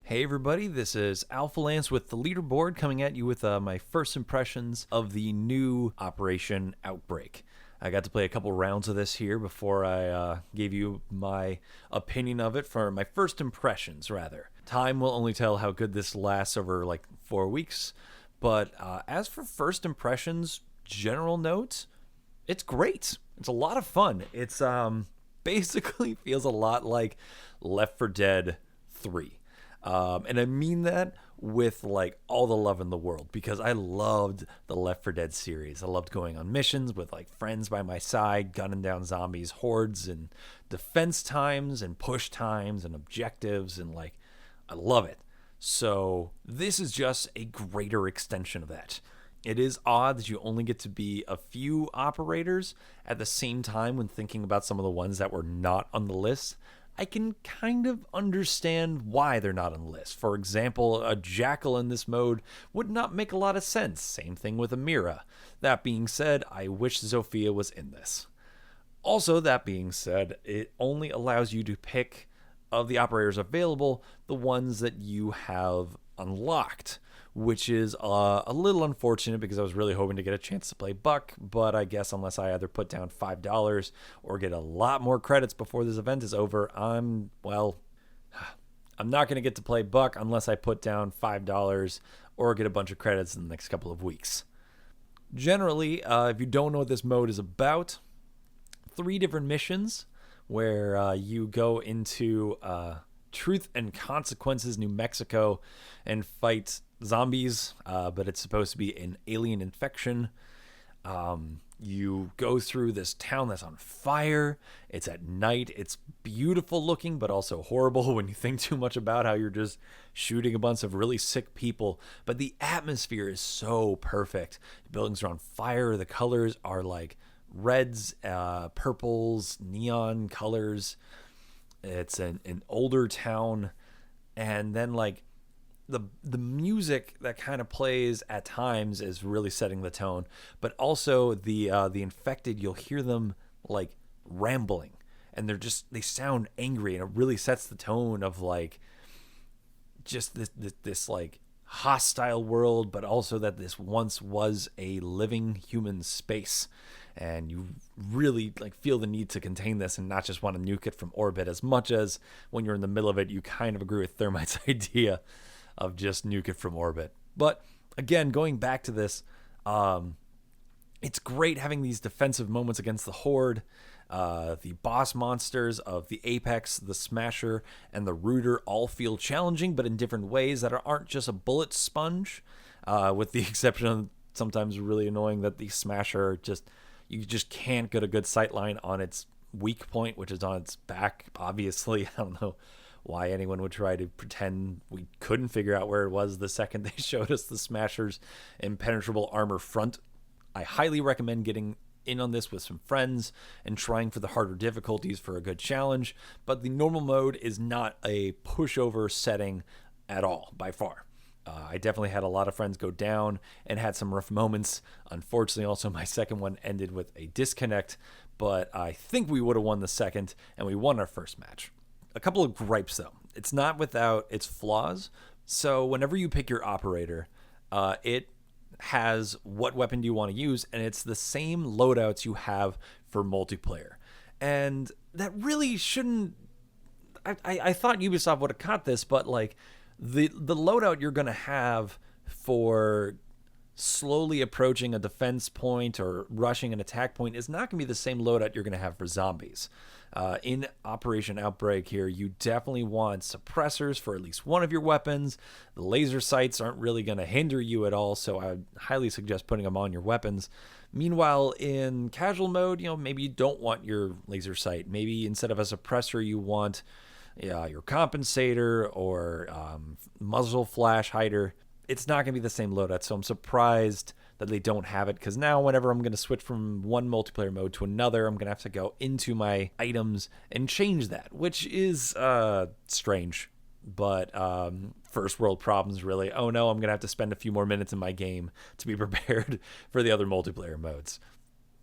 Hey everybody, this is Alphalance with the Leaderboard coming at you with my first impressions of the new Operation Outbreak. I got to play a couple rounds of this here before I gave you my opinion of it for my first impressions, rather. Time will only tell how good this lasts over like 4 weeks, but as for first impressions, general notes, it's great. It's a lot of fun. It's basically feels a lot like Left 4 Dead 3. And I mean that with like all the love in the world because I loved the Left 4 Dead series. I loved going on missions with like friends by my side, gunning down zombies, hordes, and defense times and push times and objectives, and like I love it. So this is just a greater extension of that. It is odd that you only get to be a few operators at the same time when thinking about some of the ones that were not on the list. I can kind of understand why they're not on the list. For example, a jackal in this mode would not make a lot of sense. Same thing with a Mira. That being said, I wish Zofia was in this. Also, that being said, it only allows you to pick, of the operators available, the ones that you have unlocked, which is a little unfortunate because I was really hoping to get a chance to play Buck, but I guess unless I either put down $5 or get a lot more credits before this event is over, I'm not going to get to play Buck unless I put down $5 or get a bunch of credits in the next couple of weeks. Generally, if you don't know what this mode is about, 3 different missions where you go into Truth and Consequences, New Mexico, and fight zombies, but it's supposed to be an alien infection. You go through this town that's on fire. It's at night. It's beautiful looking, but also horrible when you think too much about how you're just shooting a bunch of really sick people. But the atmosphere is so perfect. The buildings are on fire. The colors are like reds, purples, neon colors. It's an older town, and then like the music that kind of plays at times is really setting the tone, but also the infected, you'll hear them like rambling, and they sound angry, and it really sets the tone of like just this like hostile world, but also that this once was a living human space. And you really like feel the need to contain this and not just want to nuke it from orbit, as much as when you're in the middle of it, you kind of agree with Thermite's idea of just nuke it from orbit. But again, going back to this, it's great having these defensive moments against the Horde. The boss monsters of the Apex, the Smasher, and the Rooter all feel challenging, but in different ways that aren't just a bullet sponge, with the exception of sometimes really annoying that the Smasher you just can't get a good sight line on its weak point, which is on its back, obviously. I don't know why anyone would try to pretend we couldn't figure out where it was the second they showed us the Smasher's impenetrable armor front. I highly recommend getting in on this with some friends and trying for the harder difficulties for a good challenge, but the normal mode is not a pushover setting at all, by far. I definitely had a lot of friends go down and had some rough moments. Unfortunately, also my second one ended with a disconnect, but I think we would have won the second, and we won our first match. A couple of gripes, though. It's not without its flaws. So whenever you pick your operator, it has what weapon do you want to use, and it's the same loadouts you have for multiplayer. And that really shouldn't... I thought Ubisoft would have caught this, but like... The loadout you're going to have for slowly approaching a defense point or rushing an attack point is not going to be the same loadout you're going to have for zombies. In Operation Outbreak here, you definitely want suppressors for at least one of your weapons. The laser sights aren't really going to hinder you at all, so I would highly suggest putting them on your weapons. Meanwhile, in casual mode, maybe you don't want your laser sight. Maybe instead of a suppressor, you want... your compensator or muzzle flash hider. It's not going to be the same loadout, so I'm surprised that they don't have it, because now whenever I'm going to switch from one multiplayer mode to another, I'm going to have to go into my items and change that, which is strange. But first world problems, really. Oh no, I'm going to have to spend a few more minutes in my game to be prepared for the other multiplayer modes.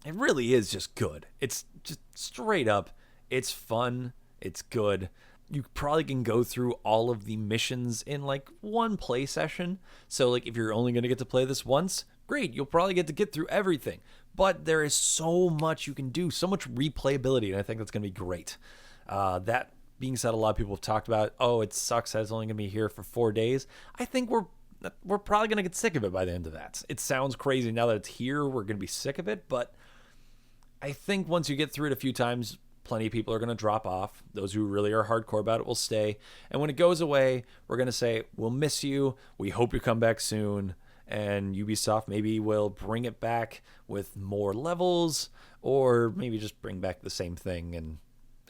It really is just good. It's just straight up, it's fun, it's good. you probably can go through all of the missions in like one play session. So like if you're only going to get to play this once, great, you'll probably get through everything. But there is so much you can do, so much replayability, and I think that's going to be great. That being said, a lot of people have talked about, oh, it sucks that it's only going to be here for 4 days. I think we're probably going to get sick of it by the end of that. It sounds crazy now that it's here, we're going to be sick of it, but I think once you get through it a few times, plenty of people are going to drop off. Those who really are hardcore about it will stay. And when it goes away, we're going to say, we'll miss you. We hope you come back soon. And Ubisoft maybe will bring it back with more levels, or maybe just bring back the same thing and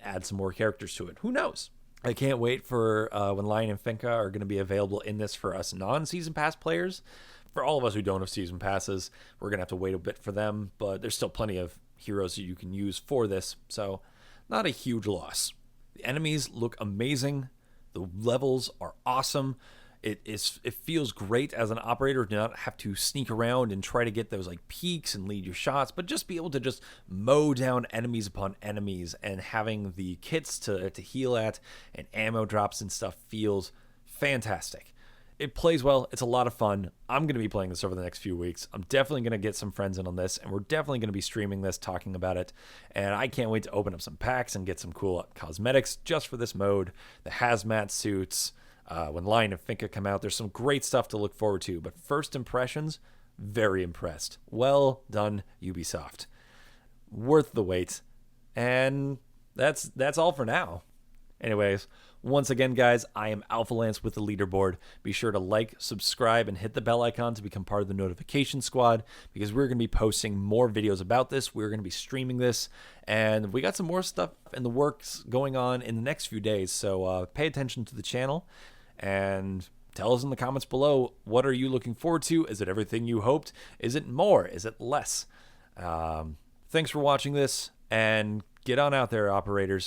add some more characters to it. Who knows? I can't wait for when Lion and Finca are going to be available in this for us non-Season Pass players. For all of us who don't have Season Passes, we're going to have to wait a bit for them, but there's still plenty of heroes that you can use for this, so not a huge loss. The enemies look amazing. The levels are awesome. It feels great as an operator to not have to sneak around and try to get those like peaks and lead your shots, but just be able to just mow down enemies upon enemies, and having the kits to heal at and ammo drops and stuff feels fantastic. It plays well. It's a lot of fun. I'm going to be playing this over the next few weeks. I'm definitely going to get some friends in on this, and we're definitely going to be streaming this, talking about it. And I can't wait to open up some packs and get some cool cosmetics just for this mode. The hazmat suits, when Lion and Finca come out, there's some great stuff to look forward to. But first impressions, very impressed. Well done, Ubisoft. Worth the wait. And that's all for now. Anyways, once again, guys, I am Alphalance with the Leaderboard. Be sure to like, subscribe, and hit the bell icon to become part of the notification squad, because we're going to be posting more videos about this. We're going to be streaming this, and we got some more stuff in the works going on in the next few days. So pay attention to the channel and tell us in the comments below, what are you looking forward to? Is it everything you hoped? Is it more? Is it less? Thanks for watching this, and get on out there, operators.